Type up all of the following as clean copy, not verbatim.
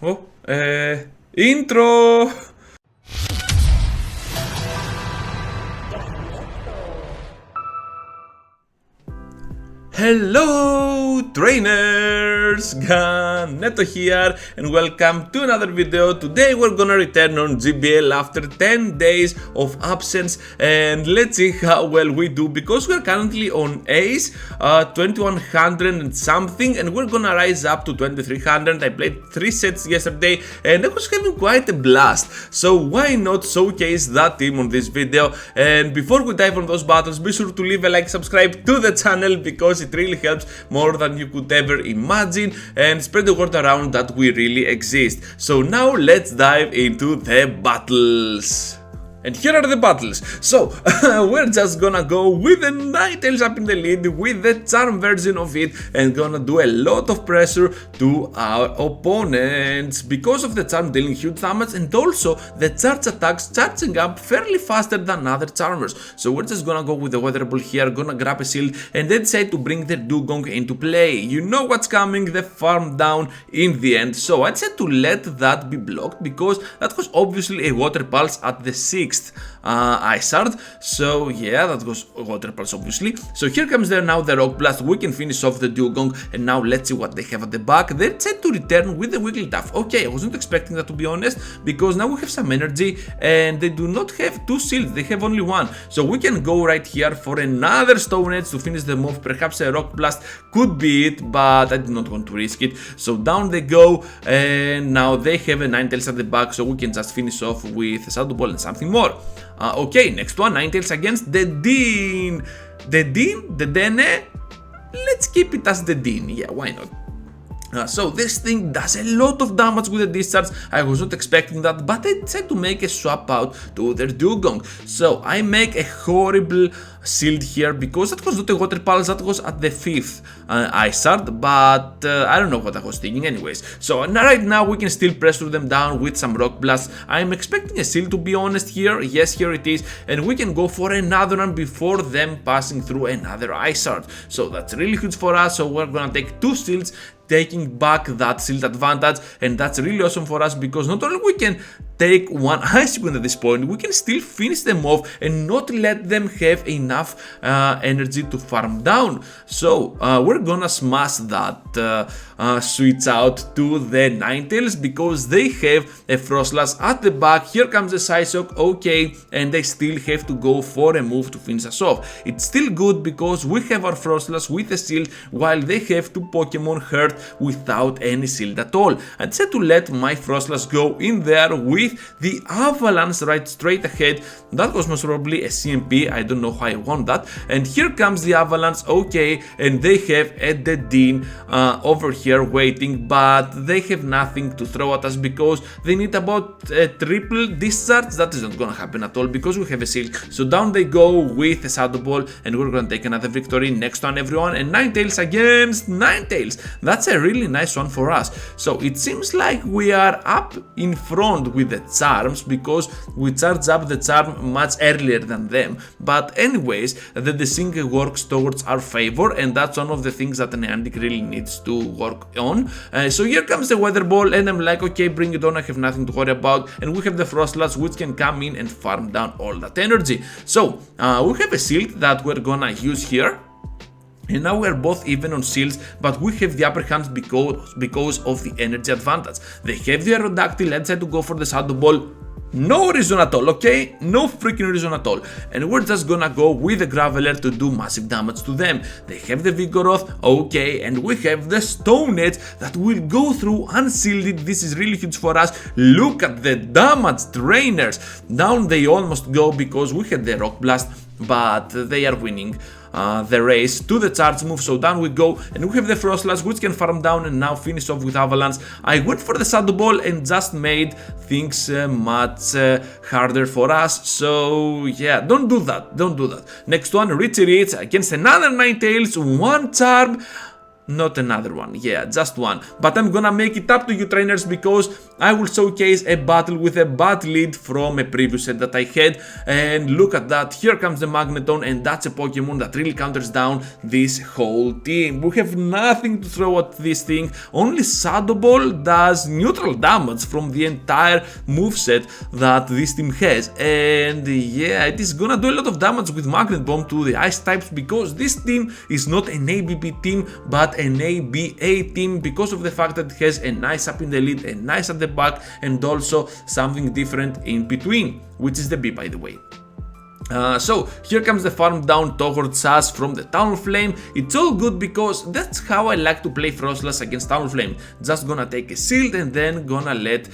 Oh, intro! Hello trainers, Neto here and welcome to another video. Today we're gonna return on GBL after 10 days of absence and let's see how well we do because we're currently on Ace 2100 and something and we're gonna rise up to 2300. I played 3 sets yesterday and I was having quite a blast, so why not showcase that team on this video. And before we dive on those battles, be sure to leave a like, subscribe to the channel because it really helps more than you could ever imagine and spread the word around that we really exist. So now let's dive into the battles. And here are the battles. So, we're just gonna go with the Ninetales up in the lead with the charm version of it and gonna do a lot of pressure to our opponents because of the charm dealing huge damage and also the charge attacks charging up fairly faster than other charmers. So we're just gonna go with the weather ball here, gonna grab a shield and then decide to bring the dugong into play. You know what's coming, the farm down in the end. So I decided to let that be blocked because that was obviously a water pulse at the 6th ice shard. So yeah, that was water pulse obviously. So here comes there now the rock blast. We can finish off the dugong and now let's see what they have at the back. They decided to return with the Wigglytuff. Okay, I wasn't expecting that to be honest because now we have some energy and they do not have 2 shields, they have only 1. So we can go right here for another Stone Edge to finish them off. Perhaps a rock blast could be it, but I did not want to risk it. So down they go and now they have a Ninetales at the back, so we can just finish off with a Shadow Ball and something more. Okay, next one, Ninetales against the Dean. The Dean? The Dene? Let's keep it as the Dean, yeah, why not? So this thing does a lot of damage with the discharge. I was not expecting that, but I decided to make a swap out to their dugong. So I make a horrible shield here because that was not a water pulse, that was at the 5th ice shard, but I don't know what I was thinking anyways. So right now we can still pressure them down with some rock blast. I'm expecting a shield to be honest here. Yes, here it is, and we can go for another one before them passing through another ice shard. So that's really huge for us. So we're gonna take 2 shields, taking back that shield advantage, and that's really awesome for us because not only we can take 1 ice sequence at this point, we can still finish them off and not let them have enough energy to farm down. So we're gonna smash that switch out to the Ninetales because they have a Frostlass at the back. Here comes the Psyshock, okay, and they still have to go for a move to finish us off. It's still good because we have our Frostlass with a shield while they have 2 Pokemon hurt without any shield at all. I decided to let my Frostlass go in there with the Avalanche right straight ahead. That was most probably a CMP, I don't know how I won that. And here comes the Avalanche, okay, and they have a Dean over here waiting, but they have nothing to throw at us because they need about a triple discharge. That is not gonna happen at all because we have a shield. So down they go with a Shadow Ball and we're gonna take another victory. Next one everyone, and Ninetales against Ninetales. That's a really nice one for us. So it seems like we are up in front with the charms because we charge up the charm much earlier than them. But anyways, the desync works towards our favor and that's one of the things that Niantic really needs to work on. So here comes the weather ball and I'm like, okay, bring it on, I have nothing to worry about. And we have the Frostlass which can come in and farm down all that energy. So we have a shield that we're gonna use here. And now we're both even on shields, but we have the upper hand because of the energy advantage. They have the Aerodactyl, let's decide to go for the Shadow Ball. No reason at all, okay? No freaking reason at all. And we're just gonna go with the Graveler to do massive damage to them. They have the Vigoroth, okay, and we have the Stone Edge that will go through unshielded. This is really huge for us. Look at the damage, trainers. Down they almost go because we had the Rock Blast, but they are winning the race to the charge move. So down we go and we have the Frostlass which can farm down and now finish off with Avalanche. I went for the Shadow Ball and just made things much harder for us. So yeah, don't do that, don't do that. Next one, Richie Rich against another Ninetales, 1 charm. not another one, yeah, just one. But I'm gonna make it up to you, trainers, because I will showcase a battle with a bad lead from a previous set that I had. And look at that, here comes the Magneton, and that's a Pokemon that really counters down this whole team. We have nothing to throw at this thing, only Shadow Ball does neutral damage from the entire moveset that this team has. And yeah, it is gonna do a lot of damage with Magnet Bomb to the Ice types, because this team is not an ABB team but an ABA team, because of the fact that it has a nice up in the lead, a nice at the back, and also something different in between, which is the B, by the way. So here comes the farm down towards us from the Talonflame. It's all good because that's how I like to play Frostless against Talonflame. Just gonna take a shield and then gonna let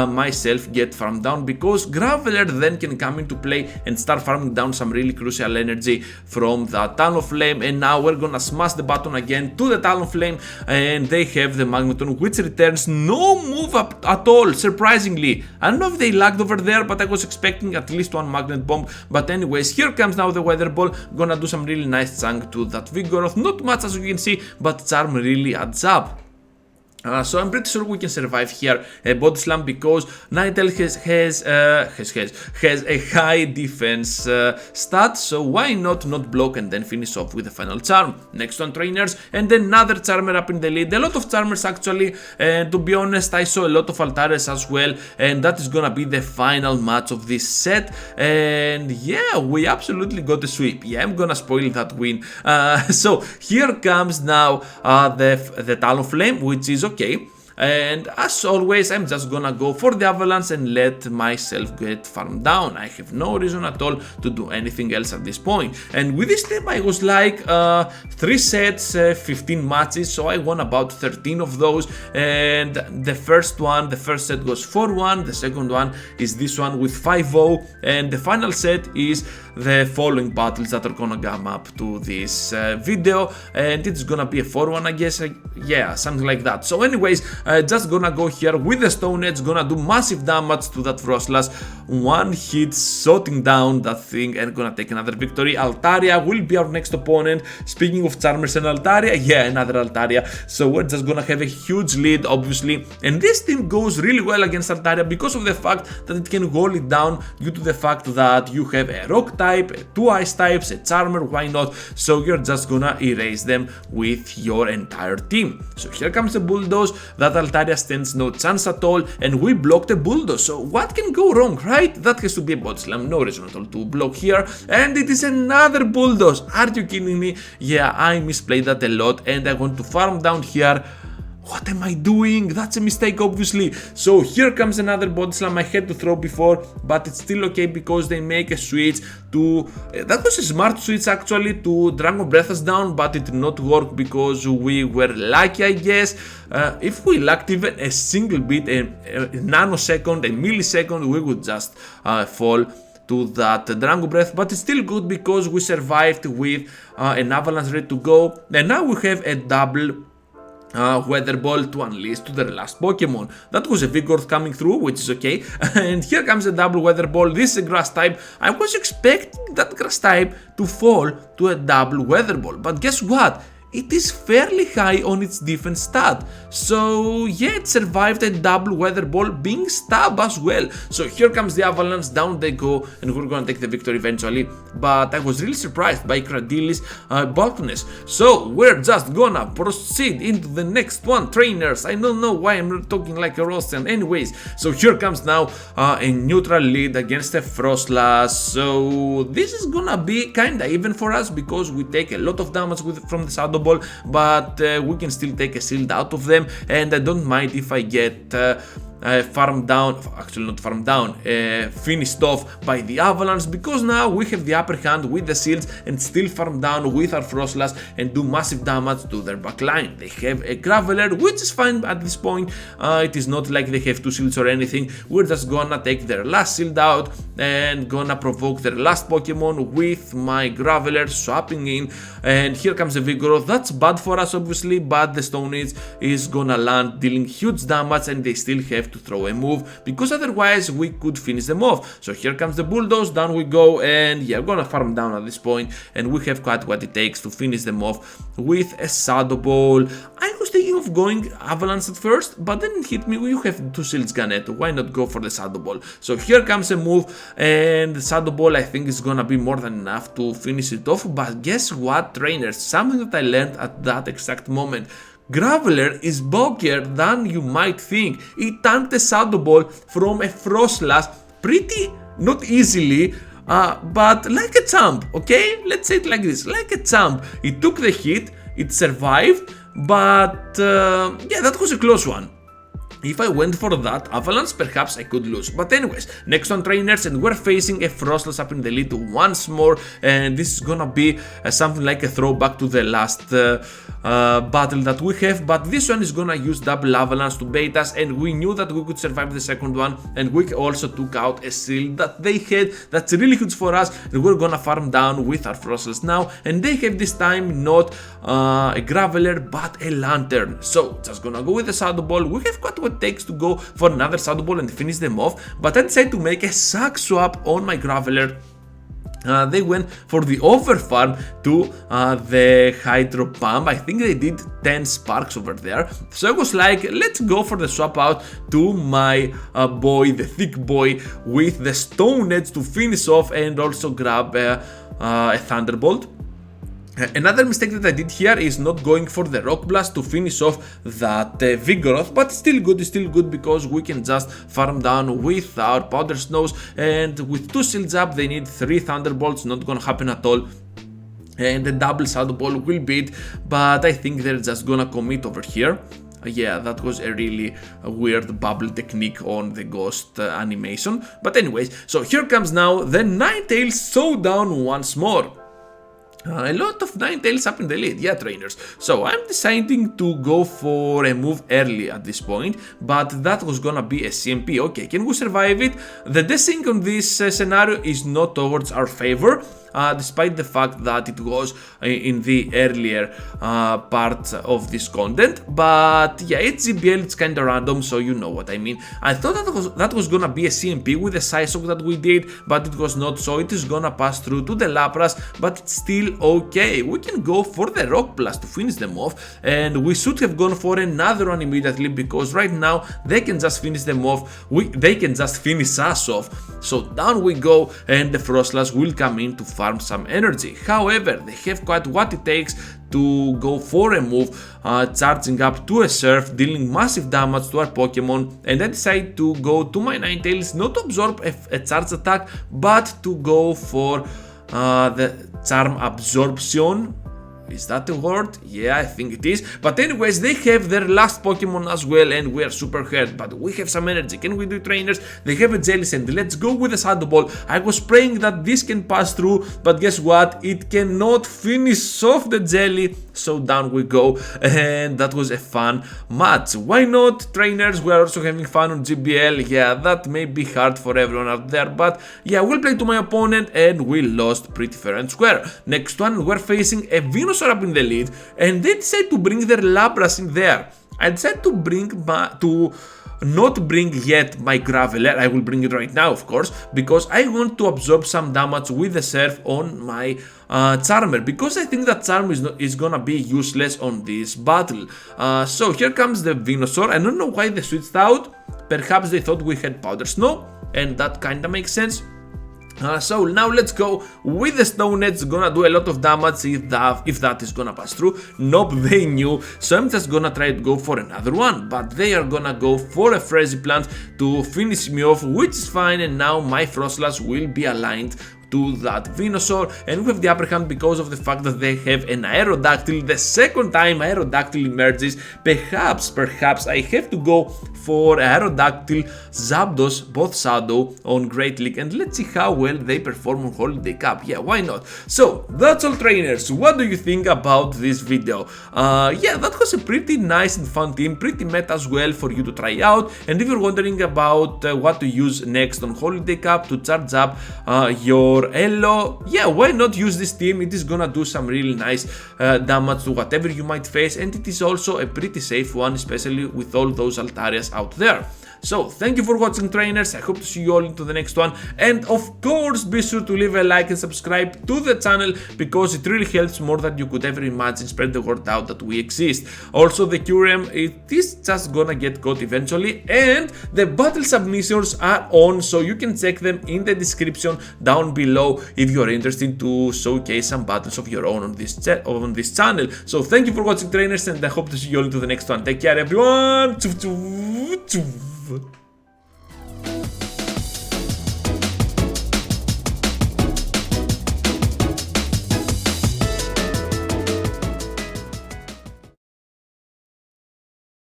myself get farmed down, because Graveler then can come into play and start farming down some really crucial energy from the Talonflame. And now we're gonna smash the button again to the Talonflame, and they have the Magneton, which returns no move up at all, surprisingly. I don't know if they lagged over there, but I was expecting at least one Magnet Bomb. But anyways, here comes now the Weather Ball, gonna do some really nice chunk to that Vigoroth, not much as you can see, but Charm really adds up. So I'm pretty sure we can survive here a Body Slam, because Niantic has a high defense stat, so why not block and then finish off with a final charm. Next one, trainers, and another charmer up in the lead. A lot of charmers actually, and to be honest I saw a lot of Altares as well, and that is gonna be the final match of this set. And yeah, we absolutely got a sweep. Yeah, I'm gonna spoil that win. So here comes now the Talonflame, which is okay. And as always, I'm just gonna go for the Avalanche and let myself get farmed down. I have no reason at all to do anything else at this point. And with this team I was like 3 sets, 15 matches, so I won about 13 of those. And the first set goes 4-1, the second one is this one with 5-0, and the final set is the following battles that are gonna come up to this video, and it's gonna be a 4-1, I guess, yeah, something like that. So anyways, just gonna go here with the Stone Edge, gonna do massive damage to that Frostless, one hit shooting down that thing, and gonna take another victory. Altaria will be our next opponent. Speaking of Charmers and Altaria, yeah, another Altaria, so we're just gonna have a huge lead, obviously. And this team goes really well against Altaria because of the fact that it can hold it down, due to the fact that you have a Rock type, 2 Ice types, a Charmer, why not? So you're just gonna erase them with your entire team. So here comes the Bulldoze, that Altaria stands no chance at all, and we blocked the Bulldoze. So what can go wrong, right? That has to be a Body Slam, no reason at all to block here. And it is another Bulldoze. Are you kidding me? Yeah, I misplayed that a lot, and I want to farm down here. What am I doing? That's a mistake, obviously. So here comes another Body Slam I had to throw before, but it's still okay because they make a switch to... that was a smart switch actually, to Dragon Breath us down, but it did not work because we were lucky, I guess. If we lacked even a single bit, a nanosecond, a millisecond, we would just fall to that Dragon Breath, but it's still good because we survived with an Avalanche ready to go. And now we have a double Weather Ball to unleash to the last Pokemon. That was a Vigoroth coming through, which is okay. And here comes a double Weather Ball. This is a Grass type. I was expecting that Grass type to fall to a double Weather Ball, but guess what? It is fairly high on its defense stat. So yeah, it survived a double Weather Ball being stabbed as well. So here comes the Avalanche, down they go, and we're gonna take the victory eventually. But I was really surprised by Cradili's bulkiness. So we're just gonna proceed into the next one, trainers. I don't know why I'm not talking like a Russian. Anyways, so here comes now a neutral lead against a Frostless. So this is gonna be kinda even for us because we take a lot of damage from the Shadow Ball, but we can still take a shield out of them, and I don't mind if I get farmed down, actually not farmed down, finished off by the Avalanche, because now we have the upper hand with the shields and still farm down with our Frostless and do massive damage to their backline. They have a Graveler, which is fine at this point. It is not like they have 2 shields or anything. We're just gonna take their last shield out and gonna provoke their last Pokemon with my Graveler swapping in. And here comes the Vigoroth. That's bad for us obviously, but the Stone Age is gonna land, dealing huge damage, and they still have have to throw a move, because otherwise we could finish them off. So here comes the bulldoze, down we go, and yeah, we're gonna farm down at this point, and we have quite what it takes to finish them off with a Shadow Ball. I was thinking of going Avalanche at first, but then it hit me, you have 2 shields, Ganet, why not go for the Shadow Ball? So here comes a move, and the Shadow Ball I think is gonna be more than enough to finish it off. But guess what, trainers, something that I learned at that exact moment: Graveler is bulkier than you might think. He tanked the Shadow Ball from a Frost Slash pretty, not easily, but like a champ, okay? Let's say it like this, like a champ. It took the hit, it survived, but yeah, that was a close one. If I went for that Avalanche, perhaps I could lose. But anyways, next on, trainers, and we're facing a Frostless up in the lead once more, and this is gonna be something like a throwback to the last battle that we have, but this one is gonna use double Avalanche to bait us, and we knew that we could survive the second one, and we also took out a shield that they had that's really huge for us, and we're gonna farm down with our Frostless now, and they have this time not a Graveler but a Lantern. So just gonna go with the Shadow Ball. We have got what it takes to go for another Shadow Ball and finish them off, but I decided to make a sack swap on my Graveler. They went for the overfarm to the Hydro Pump. I think they did 10 sparks over there. So I was like, let's go for the swap out to my boy, the thick boy, with the Stone Edge to finish off and also grab a Thunderbolt. Another mistake that I did here is not going for the Rock Blast to finish off that Vigoroth, but still good because we can just farm down with our Powder Snows, and with 2 shields up they need 3 Thunderbolts, not gonna happen at all. And the double Shadow Ball will beat, but I think they're just gonna commit over here. Yeah, that was a really weird bubble technique on the ghost animation. But anyways, so here comes now the Ninetales showdown once more. A lot of Ninetales up in the lead, yeah, trainers. So I'm deciding to go for a move early at this point, but that was gonna be a CMP. Okay, can we survive it? The desync on this scenario is not towards our favor, despite the fact that it was in the earlier part of this content. But yeah, it's GBL, it's kinda random, so you know what I mean. I thought that was gonna be a CMP with the Psyshock that we did, but it was not, so it is gonna pass through to the Lapras, but it's still okay. We can go for the Rock Blast to finish them off, and we should have gone for another one immediately, because right now they can just finish them off, they can just finish us off. So down we go, and the Frostless will come in to farm some energy. However, they have quite what it takes to go for a move, charging up to a Surf, dealing massive damage to our Pokemon, and I decide to go to my Ninetales, not to absorb a charge attack, but to go for the Charm Absorption. Is that the word? Yeah, I think it is. But anyways, they have their last Pokemon as well, and we are super hurt, but we have some energy. Can we do, trainers? They have a Jelly Sand. Let's go with the Shadow Ball. I was praying that this can pass through, but guess what? It cannot finish off the Jelly. So down we go, and that was a fun match. Why not, trainers? We are also having fun on GBL. Yeah, that may be hard for everyone out there, but yeah, we'll play to my opponent, and we lost pretty fair and square. Next one, we're facing a Venusaur up in the lead, and they decide to bring their Lapras in there. I decided to not bring yet my Graveler. I will bring it right now, of course, because I want to absorb some damage with the Surf on my Charmer, because I think that Charm is gonna be useless on this battle. So here comes the Venusaur. I don't know why they switched out. Perhaps they thought we had Powder Snow, and that kinda makes sense. So now let's go with the Stone Edge. Gonna do a lot of damage if that is gonna pass through. Nope, they knew, so I'm just gonna try to go for another one, but they are gonna go for a Frenzy Plant to finish me off, which is fine, and now my Frostless will be aligned to that Venusaur, and we have the upper hand because of the fact that they have an Aerodactyl. The second time Aerodactyl emerges, perhaps I have to go for Aerodactyl, Zapdos, both Shadow on Great League, and let's see how well they perform on Holiday Cup. Yeah, why not? So that's all, trainers. What do you think about this video? Yeah, that was a pretty nice and fun team, pretty meta as well for you to try out. And if you're wondering about what to use next on Holiday Cup to charge up your Elo, yeah, why not use this team? It is gonna do some really nice damage to whatever you might face, and it is also a pretty safe one, especially with all those Altarias out there. So thank you for watching, trainers. I hope to see you all into the next one, and of course be sure to leave a like and subscribe to the channel because it really helps more than you could ever imagine. Spread the word out that we exist. Also, the QRM, it is just gonna get caught eventually, and the battle submissions are on, so you can check them in the description down below if you're interested to showcase some battles of your own on this channel. So thank you for watching, trainers, and I hope to see you all into the next one. Take care, everyone.